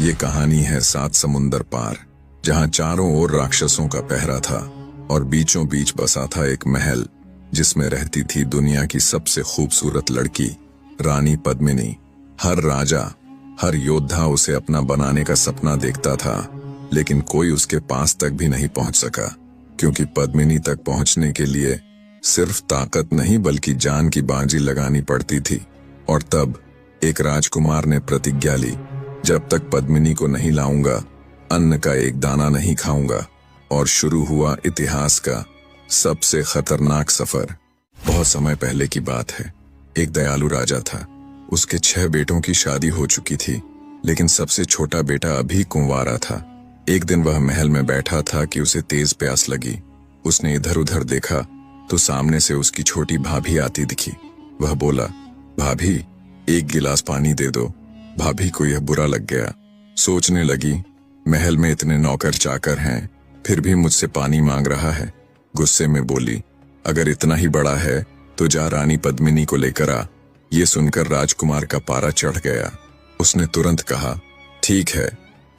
ये कहानी है 7 समुंदर पार, जहां चारों ओर राक्षसों का पहरा था और बीचों बीच बसा था एक महल जिसमें रहती थी दुनिया की सबसे खूबसूरत लड़की रानी पद्मिनी। हर राजा, हर योद्धा उसे अपना बनाने का सपना देखता था, लेकिन कोई उसके पास तक भी नहीं पहुंच सका, क्योंकि पद्मिनी तक पहुंचने के लिए सिर्फ ताकत नहीं बल्कि जान की बाजी लगानी पड़ती थी। और तब एक राजकुमार ने प्रतिज्ञा ली, जब तक पद्मिनी को नहीं लाऊंगा, अन्न का एक दाना नहीं खाऊंगा। और शुरू हुआ इतिहास का सबसे खतरनाक सफर। बहुत समय पहले की बात है। एक दयालु राजा था। उसके 6 बेटों की शादी हो चुकी थी, लेकिन सबसे छोटा बेटा अभी कुंवारा था। एक दिन वह महल में बैठा था कि उसे तेज प्यास लगी। उसने इधर उधर देखा तो सामने से उसकी छोटी भाभी आती दिखी। वह बोला, भाभी, एक गिलास पानी दे दो। भाभी को यह बुरा लग गया। सोचने लगी, महल में इतने नौकर चाकर हैं, फिर भी मुझसे पानी मांग रहा है। गुस्से में बोली, अगर इतना ही बड़ा है तो जा रानी पद्मिनी को लेकर आ। ये सुनकर राजकुमार का पारा चढ़ गया। उसने तुरंत कहा, ठीक है,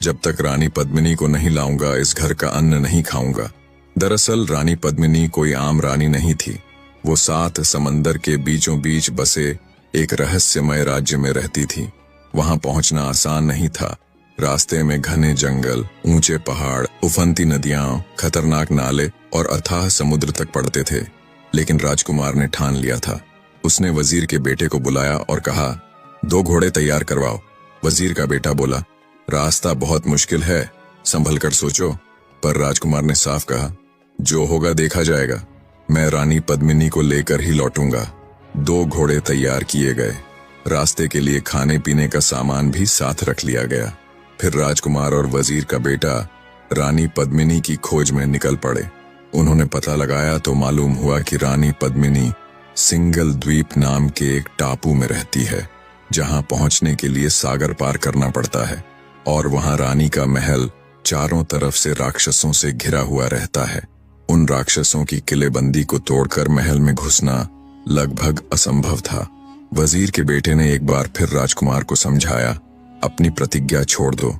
जब तक रानी पद्मिनी को नहीं लाऊंगा इस घर का अन्न नहीं खाऊंगा। दरअसल रानी पद्मिनी कोई आम रानी नहीं थी। वो 7 समंदर के बीचों बीच बसे एक रहस्यमय राज्य में रहती थी। वहां पहुंचना आसान नहीं था। रास्ते में घने जंगल, ऊंचे पहाड़, उफनती नदियां, खतरनाक नाले और अथाह समुद्र तक पड़ते थे। लेकिन राजकुमार ने ठान लिया था। उसने वजीर के बेटे को बुलाया और कहा, 2 घोड़े तैयार करवाओ। वजीर का बेटा बोला, रास्ता बहुत मुश्किल है, संभल कर सोचो। पर राजकुमार ने साफ कहा, जो होगा देखा जाएगा। मैं रानी पद्मिनी को लेकर ही लौटूंगा। 2 घोड़े तैयार किए गए। रास्ते के लिए खाने पीने का सामान भी साथ रख लिया गया। फिर राजकुमार और वजीर का बेटा रानी पद्मिनी की खोज में निकल पड़े। उन्होंने पता लगाया तो मालूम हुआ कि रानी पद्मिनी सिंगल द्वीप नाम के एक टापू में रहती है, जहां पहुंचने के लिए सागर पार करना पड़ता है। और वहां रानी का महल चारों तरफ से राक्षसों से घिरा हुआ रहता है। उन राक्षसों की किलेबंदी को तोड़कर महल में घुसना लगभग असंभव था। वजीर के बेटे ने एक बार फिर राजकुमार को समझाया, अपनी प्रतिज्ञा छोड़ दो।